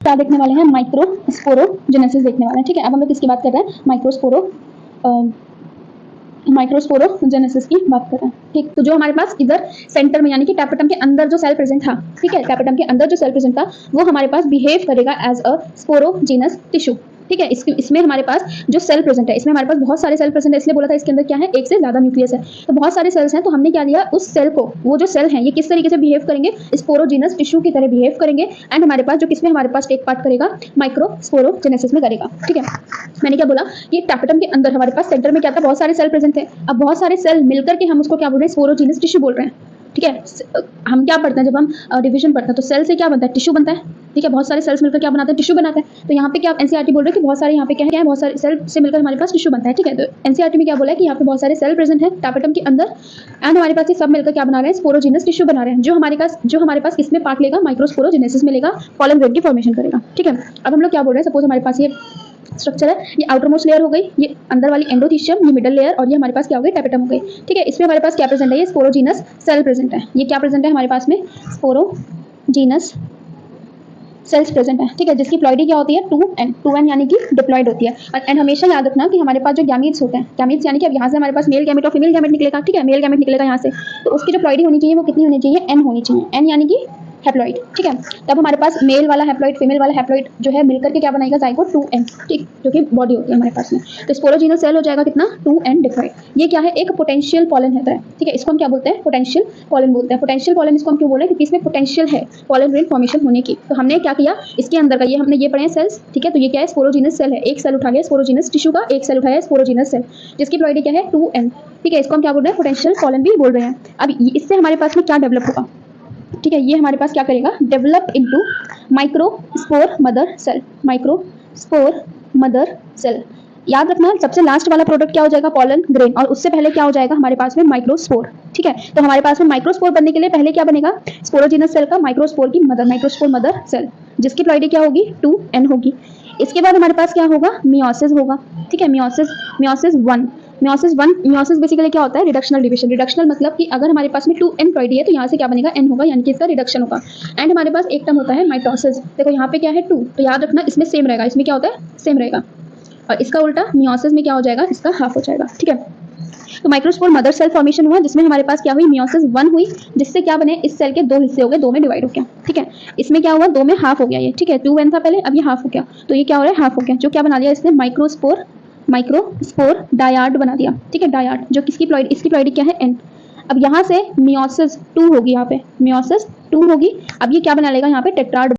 क्या देखने वाले हैं, माइक्रोस्पोरोजेनेसिस देखने वाले हैं। ठीक है, अब हम लोग किसकी बात कर रहे हैं, माइक्रोस्पोरोजेनेसिस की बात कर रहे हैं। ठीक, तो जो हमारे पास इधर सेंटर में यानी कि टैपेटम के अंदर जो सेल प्रेजेंट था, ठीक है, टैपेटम के अंदर जो सेल प्रेजेंट था वो हमारे पास बिहेव करेगा एज अ स्पोरोजीनस टिश्यू। ठीक है, इसमें हमारे पास जो सेल प्रेजेंट है, इसमें हमारे पास बहुत सारे सेल प्रेजेंट है, इसलिए बोला था इसके अंदर क्या है, एक से ज्यादा न्यूक्लियस है, तो बहुत सारे सेल्स हैं। तो हमने क्या लिया, उस सेल को, वो जो सेल है ये किस तरीके से बिहेव करेंगे, स्पोरोजीनस टिश्यू की तरह बिहेव करेंगे। एंड हमारे पास जो किसमें हमारे पास टेक पार्ट करेगा, माइक्रोस्पोरोजेनेसिस में करेगा। ठीक है, मैंने क्या बोला, ये टैपेटम के अंदर हमारे पास सेंटर में क्या था, बहुत सारे सेल प्रेजेंट थे। अब बहुत सारे सेल मिलकर के हम उसको क्या बोल रहे हैं, स्पोरोजीनस टिश्यू बोल रहे हैं। ठीक है, हम क्या पढ़ते हैं जब हम डिवीजन पढ़ते हैं, तो सेल से क्या बनता है, टिश्यू बनता है। ठीक है, बहुत सारे सेल्स मिलकर क्या बनाते हैं, टिश्यू बनाते हैं। तो यहाँ पे क्या एनसीईआरटी बोल रहे हैं कि बहुत सारे यहाँ पे क्या है, बहुत सारे सेल से मिलकर हमारे पास टिश्यू बनता है। ठीक है, तो एनसीईआरटी में क्या बोला है कि यहाँ पे बहुत सारे सेल प्रेजेंट है टैपेटम के अंदर, एंड हमारे पास ये सब मिलकर क्या बना रहे हैं, स्पोरोजीनस टिश्यू बना रहे हैं, जो हमारे पास किसमें पार्ट लेगा, माइक्रोस्पोरोजेनेसिस में लेगा, पॉलन ग्रेन की फॉर्मेशन करेगा। ठीक है, अब हम लोग क्या बोल रहे हैं, सपोज हमारे पास ये स्ट्रक्चर है, ये आउटर मोस्ट लेयर हो गई, ये अंदर वाली एंडोथीशियम, ये मिडल लेयर, और ये हमारे पास क्या हो गई, टैपेटम हो गई। ठीक है, इसमें हमारे पास क्या प्रेजेंट है, ये स्पोरोजीनस सेल प्रेजेंट है। ये क्या प्रेजेंट है हमारे पास में, स्पोरोजीनस सेल्स प्रेजेंट है। ठीक है, जिसकी प्लॉइडी क्या होती है, 2n यानी कि डिप्लॉइड होती है। एंड हमेशा याद रखना कि हमारे पास जो गैमीट्स होते हैं, गैमीट्स यानी कि अब यहाँ से हमारे पास मेल गैमेट और फीमेल गैमेट निकलेगा। ठीक है, मेल गैमेट निकलेगा यहाँ से, तो उसकी जो प्लॉइडी होनी चाहिए वो कितनी होनी चाहिए, n होनी चाहिए, n यानी कि हैप्लॉइड। ठीक है, तब हमारे पास मेल वाला हैप्लॉइड, फीमेल वाला हैप्लॉइड जो है मिलकर के क्या बनाएगा, जाइगोट 2n। ठीक, जो कि बॉडी होती है हमारे पास में। तो स्पोरोजीनस सेल हो जाएगा कितना, 2n डिप्लॉइड। ये क्या है, एक पोटेंशियल पॉलन है। ठीक है, इसको हम क्या बोलते हैं, पोटेंशियल पॉलन बोलते हैं। पोटेंशियल पॉलन इसको हम क्यों बोल रहे हैं, क्योंकि इसमें पोटेंशियल है पॉलन ग्रेन फॉर्मेशन होने की। तो हमने क्या किया, इसके अंदर का ये हमने ये पढ़े हैं सेल्स। ठीक है, तो ये क्या है, स्पोरोजीनस सेल है, एक सेल उठा लिया स्पोरोजीनस टिश्यू का, एक सेल उठाया स्पोरोजीनस सेल, जिसकी प्लॉइडी क्या है, 2n। ठीक है, इसको हम क्या बोल रहे हैं, पोटेंशियल पॉलन भी बोल रहे हैं। अब इससे हमारे पास में क्या डेवलप होगा, ठीक है, ये हमारे पास क्या करेगा, develop into microspore mother cell, microspore mother cell. याद रखना सबसे लास्ट वाला प्रोडक्ट क्या हो जाएगा, पॉलन ग्रेन, और उससे पहले क्या हो जाएगा हमारे पास में, माइक्रोस्पोर। ठीक है, तो हमारे पास में माइक्रोस्पोर बनने के लिए पहले क्या बनेगा, स्पोरोजीनस सेल का माइक्रोस्पोर की मदर, माइक्रोस्पोर मदर सेल, जिसकी प्लॉइडी क्या होगी, 2n होगी। इसके बाद हमारे पास क्या होगा, मियोसिस होगा। ठीक है, मियोसिस बेसिकली क्या होता है, रिडक्शनल डिवीजन। रिडक्शनल मतलब कि अगर हमारे पास में 2n प्लॉइडी है तो यहाँ से क्या बनेगा, n होगा, यानी कि इसका रिडक्शन होगा। एंड हमारे पास एक टर्म होता है माइटोसिस। देखो यहाँ पे क्या है, 2, तो याद रखना इसमें सेम रहेगा, इसमें क्या होता है, सेम रहेगा, और इसका उल्टा मियोसिस में क्या हो जाएगा, इसका हाफ हो जाएगा। ठीक है, तो माइक्रोस्पोर मदर सेल फॉर्मेशन हुआ, जिसमें हमारे पास क्या हुई, मियोसिस 1 हुई, जिससे क्या बने, इस सेल के 2 हिस्से हो गए, 2 में डिवाइड हो गया। ठीक है, इसमें क्या हुआ, 2 में हाफ हो गया ये। ठीक है, 2n था पहले, अब ये हाफ हो गया, तो ये क्या हो रहा है, हाफ हो गया, जो क्या बना दिया इसने, माइक्रोस्पोर डायाड बना दिया। ठीक है, डायाड, जो किसकी प्लॉइडी, इसकी प्लॉइडी क्या है, n। अब यहाँ से मियोसिस 2 होगी, यहाँ पे मियोसिस 2 होगी। अब ये क्या बना लेगा, यहाँ पे टेट्राड